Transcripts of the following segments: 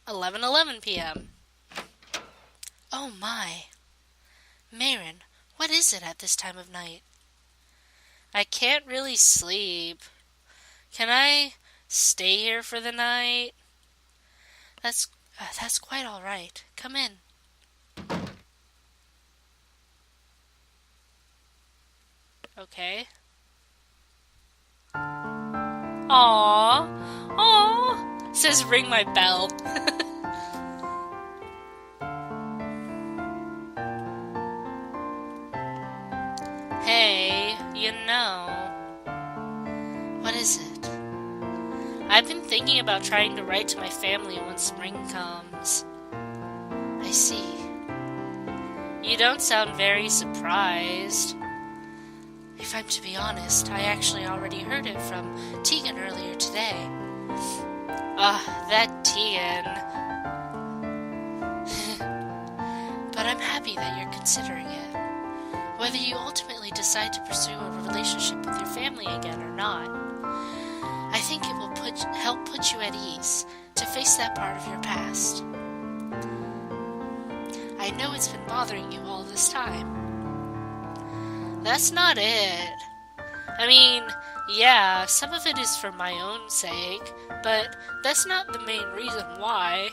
11:11 p.m. Oh my. Marian, what is it at this time of night? I can't really sleep. Can I stay here for the night? That's quite all right. Come in. Okay. Aww. Aww. Says ring my bell. Hey, what is it? I've been thinking about trying to write to my family when spring comes. I see. You don't sound very surprised. If I'm to be honest, I actually already heard it from Teagan earlier today. That Teagan. But I'm happy that you're considering it. Whether you ultimately decide to pursue a relationship with your family again or not, I think it will help put you at ease to face that part of your past. I know it's been bothering you all this time. That's not it. I mean, yeah, some of it is for my own sake, but that's not the main reason why.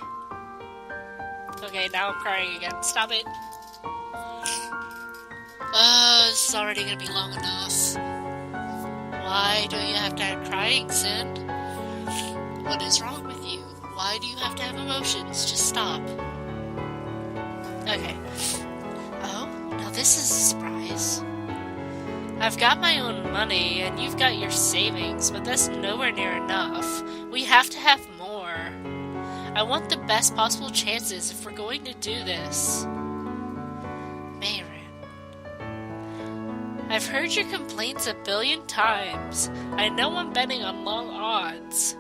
Okay, now I'm crying again. Stop it. This is already gonna be long enough. Why do you have to have crying, Sin? What is wrong with you? Why do you have to have emotions? Just stop. Okay. Oh, now this is a surprise. I've got my own money, and you've got your savings, but that's nowhere near enough. We have to have more. I want the best possible chances if we're going to do this. Marian. I've heard your complaints a billion times. I know I'm betting on long odds.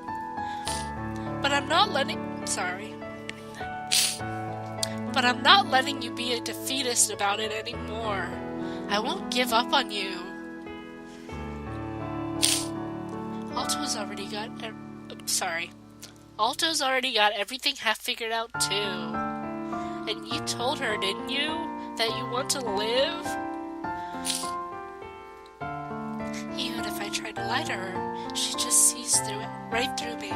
But I'm not letting you be a defeatist about it anymore. I won't give up on you. Alto's already got everything half figured out too. And you told her, didn't you, that you want to live? Even if I tried to lie to her, she just sees right through me.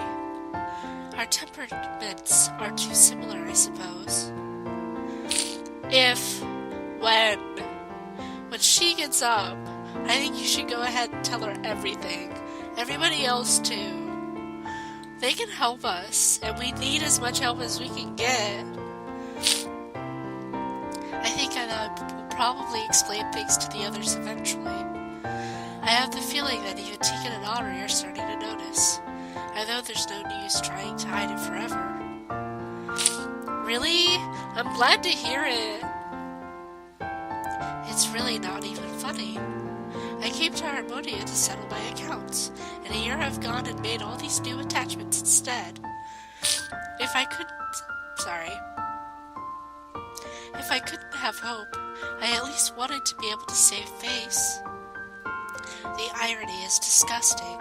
Our temperaments are too similar, I suppose. When she gets up, I think you should go ahead and tell her everything. Everybody else too. They can help us, and we need as much help as we can get. I think I will probably explain things to the others eventually. I have the feeling that even Teagan and Audrey are starting to notice. I know there's no use trying to hide it forever. Really? I'm glad to hear it. It's really not even funny. I came to Harmonia to settle my accounts, and here I've gone and made all these new attachments instead. If I couldn't have hope, I at least wanted to be able to save face. The irony is disgusting.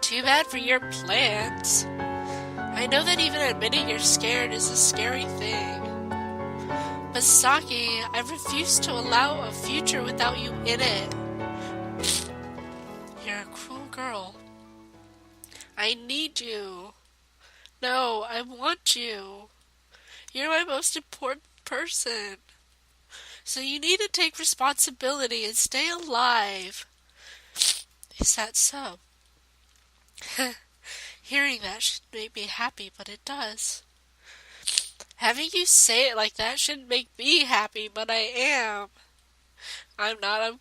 Too bad for your plans. I know that even admitting you're scared is a scary thing. But Saki, I refuse to allow a future without you in it. You're a cruel girl. I need you. No, I want you. You're my most important person. So you need to take responsibility and stay alive. Is that so? Hearing that should make me happy, but it does. Having you say it like that shouldn't make me happy, but I am. I'm not. I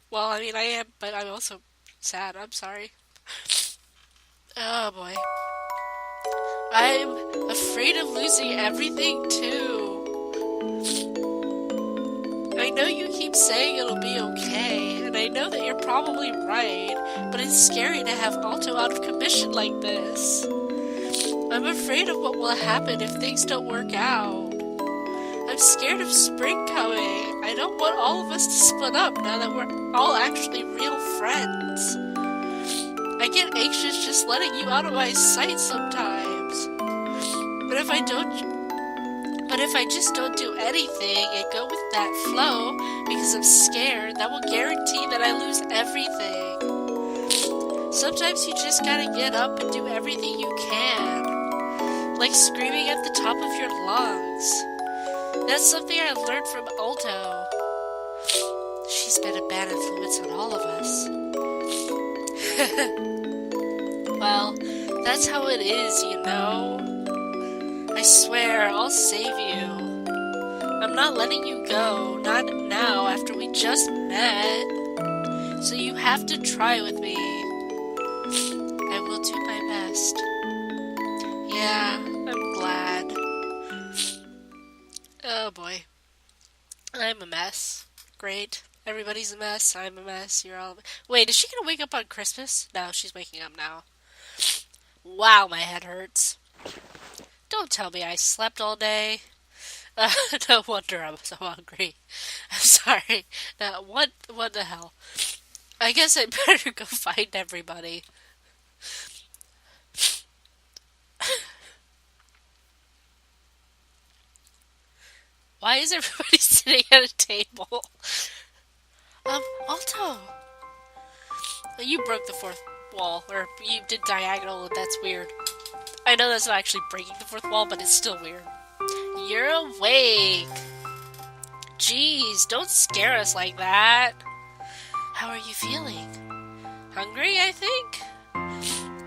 am, but I'm also sad. I'm sorry. Oh, boy. I'm afraid of losing everything, too. I know you keep saying it'll be okay, and I know that you're probably right, but it's scary to have Alto out of commission like this. I'm afraid of what will happen if things don't work out. I'm scared of spring coming. I don't want all of us to split up now that we're all actually real friends. I get anxious just letting you out of my sight sometimes. But if I just don't do anything and go with that flow because I'm scared, that will guarantee that I lose everything. Sometimes you just gotta get up and do everything you can. Like screaming at the top of your lungs. That's something I learned from Alto. She's been a bad influence on all of us. Well, that's how it is, you know? I swear, I'll save you. I'm not letting you go, not now, after we just met. So you have to try with me. I will do my best. Yeah, I'm glad. Oh boy. I'm a mess. Great. Everybody's a mess. I'm a mess. You're all... Wait, is she gonna wake up on Christmas? No, she's waking up now. Wow, my head hurts. Don't tell me I slept all day. No wonder I'm so hungry. I'm sorry. What the hell? I guess I better go find everybody. Why is everybody sitting at a table? Alto! You broke the fourth wall, or you did diagonal, and that's weird. I know that's not actually breaking the fourth wall, but it's still weird. You're awake! Jeez, don't scare us like that. How are you feeling? Hungry, I think?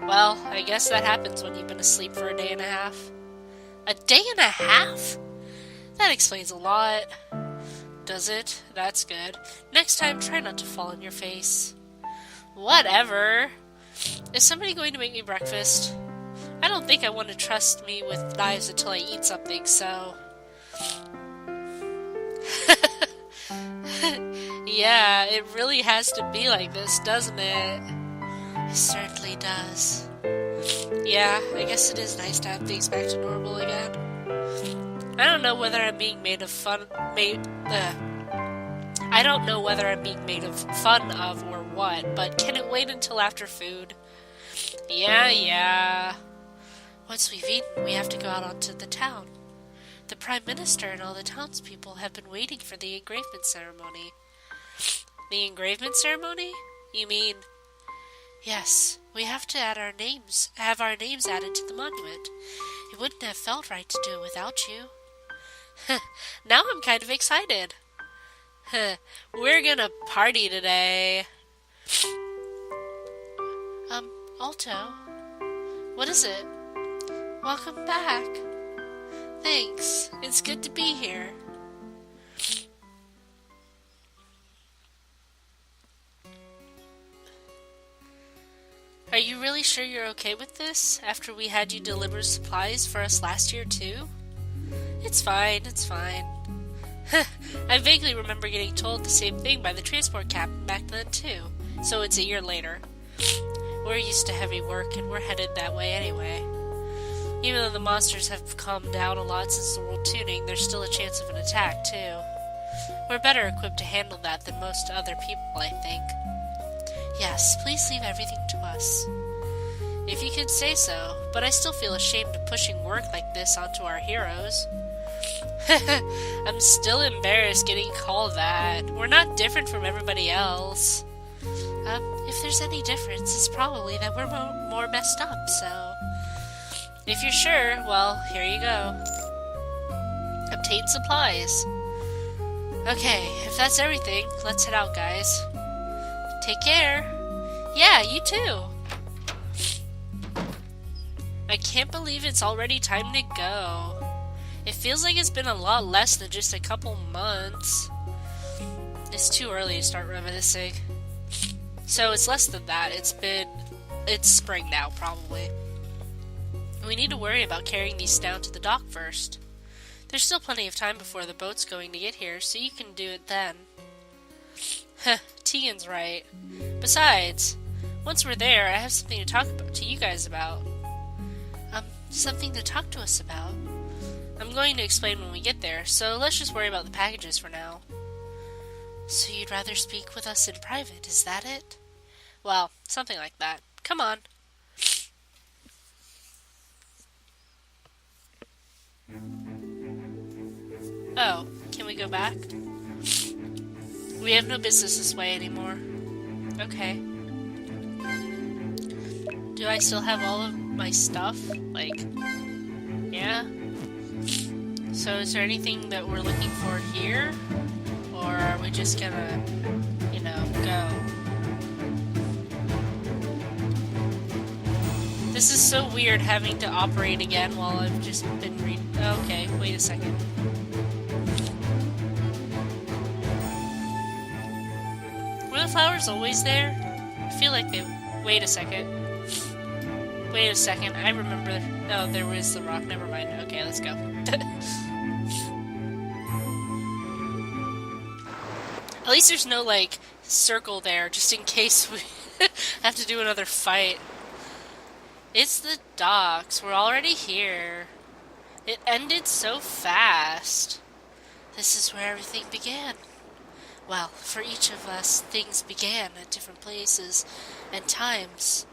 Well, I guess that happens when you've been asleep for a day and a half. A day and a half? That explains a lot. Does it? That's good. Next time, try not to fall on your face. Whatever. Is somebody going to make me breakfast? I don't think I want to trust me with knives until I eat something, so... Yeah, it really has to be like this, doesn't it? It certainly does. Yeah, I guess it is nice to have things back to normal again. I don't know whether I'm being made fun of or what, but can it wait until after food? Yeah. Once we've eaten, we have to go out onto the town. The Prime Minister and all the townspeople have been waiting for the engravement ceremony. The engravement ceremony? You mean... Yes, we have to have our names added to the monument. It wouldn't have felt right to do it without you. Now I'm kind of excited. We're gonna party today. Alto? What is it? Welcome back. Thanks. It's good to be here. Are you really sure you're okay with this, after we had you deliver supplies for us last year, too? It's fine. I vaguely remember getting told the same thing by the transport captain back then, too, so it's a year later. We're used to heavy work, and we're headed that way anyway. Even though the monsters have calmed down a lot since the world tuning, there's still a chance of an attack, too. We're better equipped to handle that than most other people, I think. Yes, please leave everything to us. If you can say so, but I still feel ashamed of pushing work like this onto our heroes. I'm still embarrassed getting called that. We're not different from everybody else. If there's any difference, it's probably that we're more messed up, so... If you're sure, well, here you go. Obtain supplies. Okay, if that's everything, let's head out, guys. Take care. Yeah, you too. I can't believe it's already time to go. It feels like it's been a lot less than just a couple months. It's too early to start reminiscing. So it's less than that. It's spring now, probably. We need to worry about carrying these down to the dock first. There's still plenty of time before the boat's going to get here, so you can do it then. Teagan's right. Besides, once we're there, I have something to talk to you guys about. Something to talk to us about? I'm going to explain when we get there, so let's just worry about the packages for now. So you'd rather speak with us in private, is that it? Well, something like that. Come on. Oh, can we go back? We have no business this way anymore. Okay. Do I still have all of my stuff? Like, yeah? So is there anything that we're looking for here? Or are we just gonna, go? This is so weird having to operate again while I've just been okay, wait a second. Were the flowers always there? I feel like they... Wait a second. Wait a second, I remember... Oh, there was the rock, never mind. Okay, let's go. At least there's no, circle there, just in case we have to do another fight. It's the docks. We're already here. It ended so fast. This is where everything began. Well, for each of us, things began at different places and times.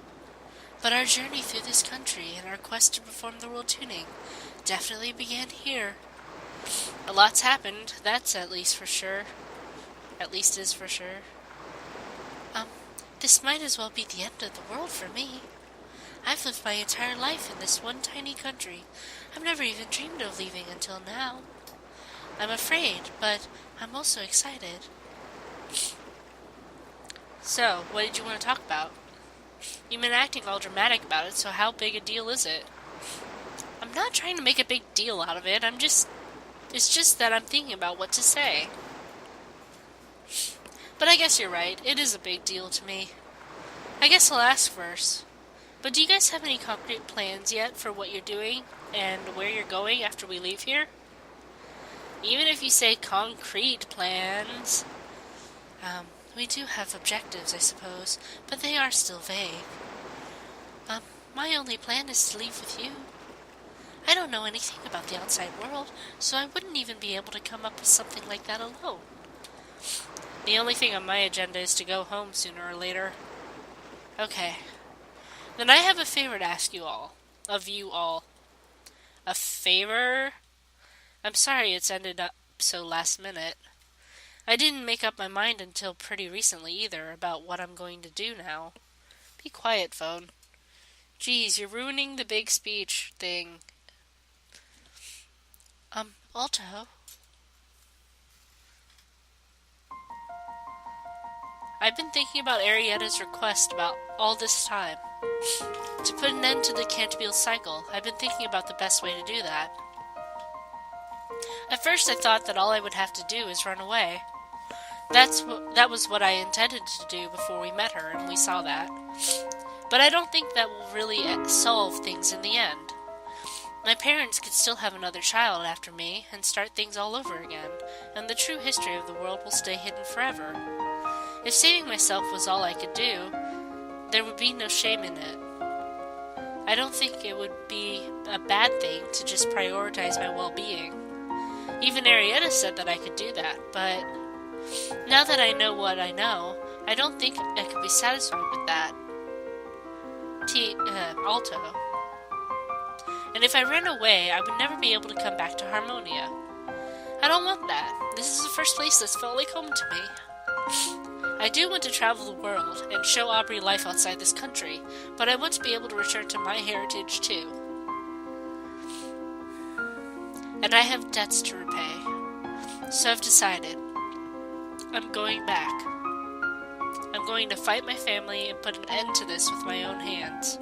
But our journey through this country and our quest to perform the world tuning definitely began here. A lot's happened, that's at least for sure. At least is for sure. This might as well be the end of the world for me. I've lived my entire life in this one tiny country. I've never even dreamed of leaving until now. I'm afraid, but I'm also excited. So, what did you want to talk about? You've been acting all dramatic about it, so how big a deal is it? I'm not trying to make a big deal out of it, it's just that I'm thinking about what to say. But I guess you're right, it is a big deal to me. I guess I'll ask first. But do you guys have any concrete plans yet for what you're doing and where you're going after we leave here? Even if you say concrete plans, we do have objectives, I suppose, but they are still vague. My only plan is to leave with you. I don't know anything about the outside world, so I wouldn't even be able to come up with something like that alone. The only thing on my agenda is to go home sooner or later. Okay. Then I have a favor to ask you all. Of you all. A favor? I'm sorry it's ended up so last minute. I didn't make up my mind until pretty recently either about what I'm going to do now. Be quiet, phone. Geez, you're ruining the big speech thing. Alto? I've been thinking about Arietta's request about all this time. To put an end to the Cantabile cycle, I've been thinking about the best way to do that. At first I thought that all I would have to do is run away. That was what I intended to do before we met her, and we saw that. But I don't think that will really solve things in the end. My parents could still have another child after me and start things all over again, and the true history of the world will stay hidden forever. If saving myself was all I could do, there would be no shame in it. I don't think it would be a bad thing to just prioritize my well-being. Even Arietta said that I could do that, but now that I know what I know, I don't think I could be satisfied with that. Alto. And if I ran away, I would never be able to come back to Harmonia. I don't want that. This is the first place that's felt like home to me. I do want to travel the world and show Aubrey life outside this country, but I want to be able to return to my heritage too. And I have debts to repay. So I've decided. I'm going back. I'm going to fight my family and put an end to this with my own hands.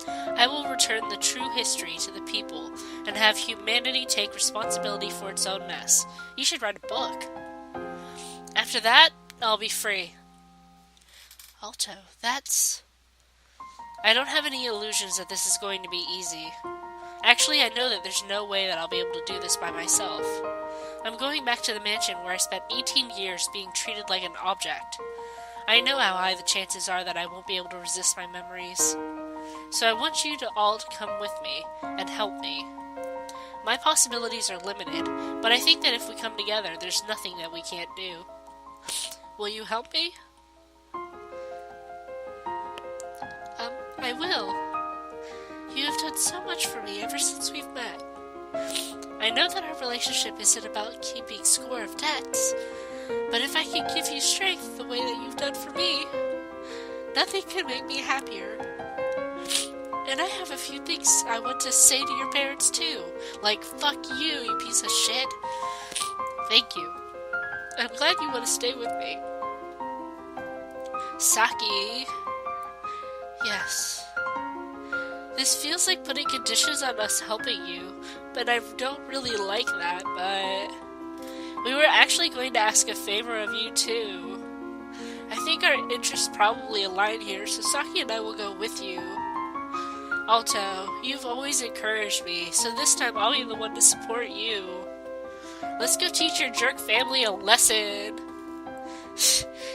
I will return the true history to the people and have humanity take responsibility for its own mess. You should write a book. After that, I'll be free. Alto, I don't have any illusions that this is going to be easy. Actually, I know that there's no way that I'll be able to do this by myself. I'm going back to the mansion where I spent 18 years being treated like an object. I know how high the chances are that I won't be able to resist my memories. So I want you to all to come with me and help me. My possibilities are limited, but I think that if we come together, there's nothing that we can't do. Will you help me? I will. You have done so much for me ever since we've met. I know that our relationship isn't about keeping score of debts, but if I can give you strength the way that you've done for me, nothing could make me happier. And I have a few things I want to say to your parents too, like fuck you, you piece of shit. Thank you. I'm glad you want to stay with me. Saki. Yes. This feels like putting conditions on us helping you, but I don't really like that, but we were actually going to ask a favor of you too. I think our interests probably align here, so Saki and I will go with you. Alto, you've always encouraged me, so this time I'll be the one to support you. Let's go teach your jerk family a lesson.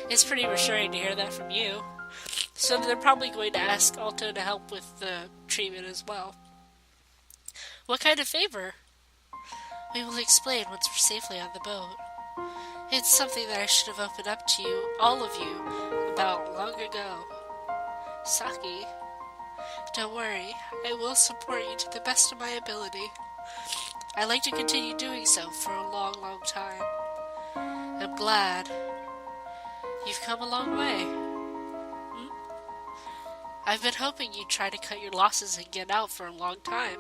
It's pretty reassuring to hear that from you. So they're probably going to ask Alto to help with the treatment as well. What kind of favor? We will explain once we're safely on the boat. It's something that I should have opened up to you, all of you, about long ago. Saki, don't worry, I will support you to the best of my ability. I'd like to continue doing so for a long, long time. I'm glad. You've come a long way. I've been hoping you'd try to cut your losses and get out for a long time.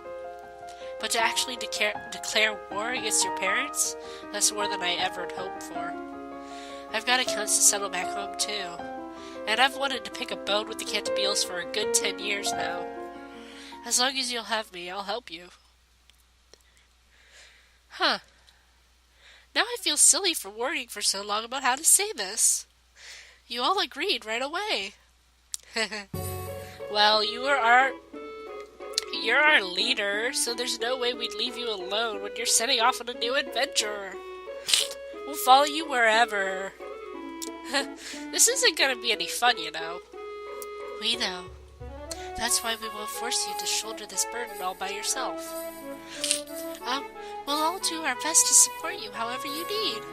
But to actually declare war against your parents, that's more than I ever had hoped for. I've got accounts to settle back home too. And I've wanted to pick a bone with the Cantabiles for a good 10 years now. As long as you'll have me, I'll help you. Huh. Now I feel silly for worrying for so long about how to say this. You all agreed right away. Well, you're our leader, so there's no way we'd leave you alone when you're setting off on a new adventure. We'll follow you wherever. This isn't gonna be any fun, you know. We know. That's why we won't force you to shoulder this burden all by yourself. We'll all do our best to support you however you need.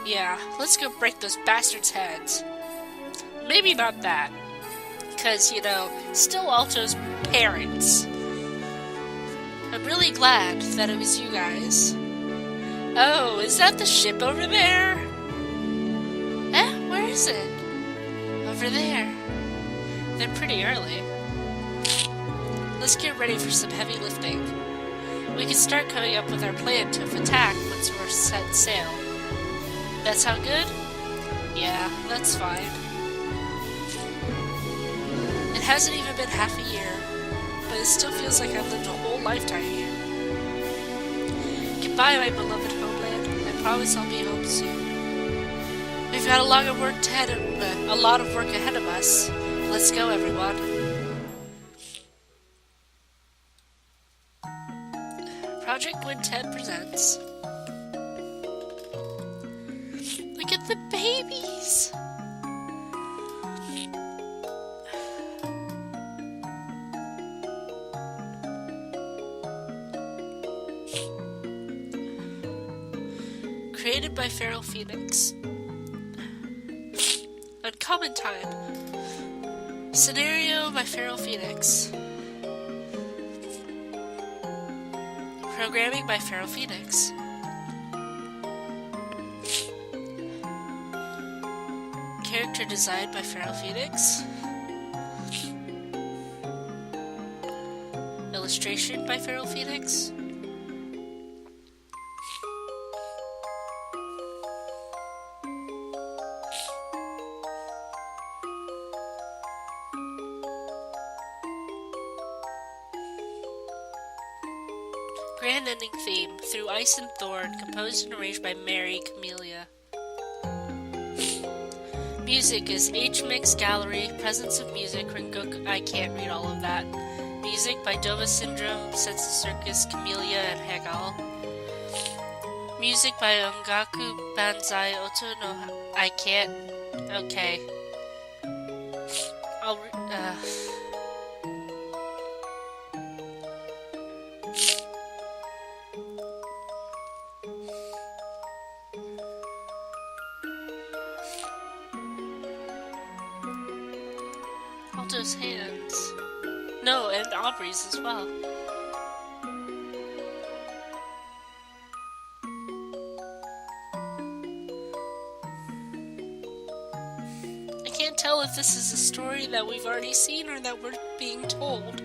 Yeah, let's go break those bastards' heads. Maybe not that. Because, you know, still Alto's parents. I'm really glad that it was you guys. Oh, is that the ship over there? Where is it? Over there. They're pretty early. Let's get ready for some heavy lifting. We can start coming up with our plan to attack once we're set sail. That sound good? Yeah, that's fine. It hasn't even been half a year, but it still feels like I've lived a whole lifetime here. Goodbye, my beloved homeland. I promise I'll be home soon. We've got a lot of work ahead of us. Let's go, everyone. Project Quintet presents. Look at the babies! Created by Feral Phoenix. Uncommon Time. Scenario by Feral Phoenix. Programming by Feral Phoenix. Character design by Feral Phoenix. Illustration by Feral Phoenix. Grand ending theme, Through Ice and Thorn, composed and arranged by Mary Camellia. Music is H-Mix Gallery, Presence of Music, Ringoku, I can't read all of that. Music by Dova Syndrome, Sense Circus, Camellia, and Hegel. Music by Ongaku Banzai Oto no... I can't... Okay. Alto's hands. No, and Aubrey's as well. if this is a story that we've already seen or that we're being told.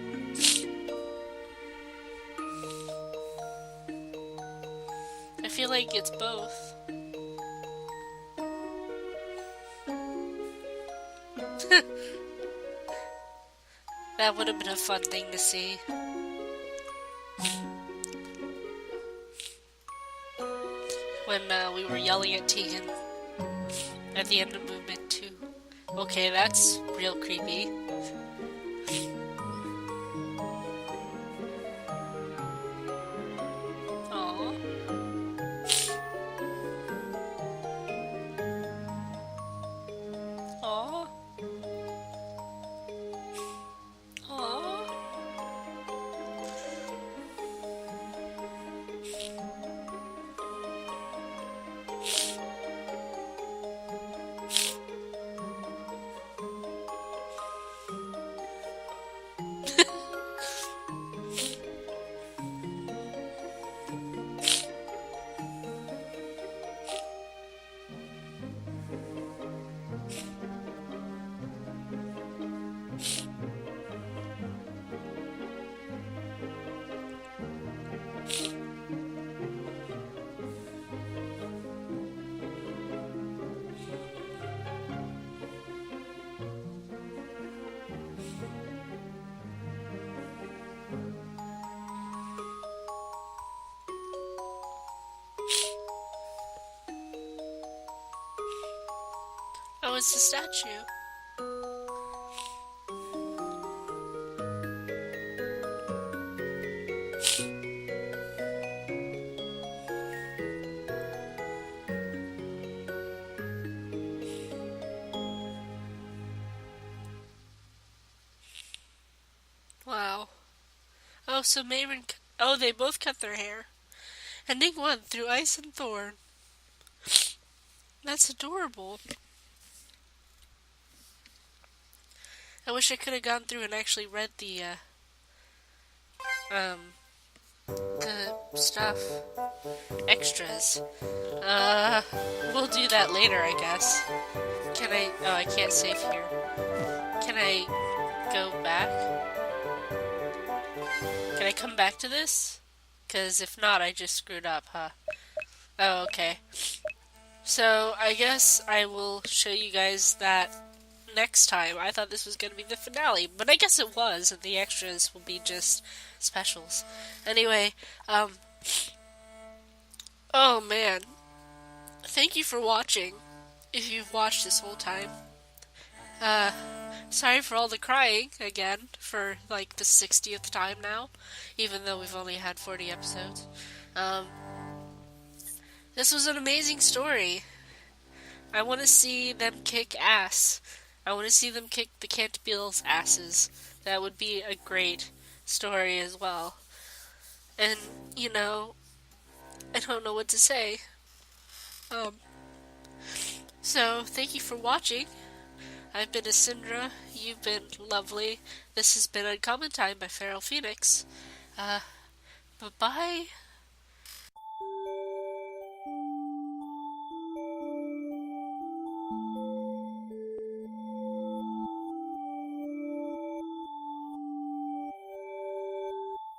I feel like it's both. That would have been a fun thing to see. When we were yelling at Teagan at the end of movement 2. Okay, that's real creepy. Aww. Aww. Aww. Oh, it's a statue. Wow. Oh, so Marian... Oh, they both cut their hair. Ending 1 through ice and thorn. That's adorable. I wish I could have gone through and actually read the stuff. Extras. We'll do that later, I guess. Can I... Oh, I can't save here. Can I go back? Can I come back to this? Because if not, I just screwed up, huh? Oh, okay. So, I guess I will show you guys that next time. I thought this was going to be the finale, but I guess it was, and the extras will be just specials. Anyway, oh man. Thank you for watching, if you've watched this whole time. Sorry for all the crying, again, for like the 60th time now, even though we've only had 40 episodes. This was an amazing story. I want to see them kick ass. I want to see them kick the Cantabile's asses. That would be a great story as well. And, you know, I don't know what to say. So, thank you for watching. I've been Asindra. You've been lovely. This has been Uncommon Time by Feral Phoenix. Bye-bye.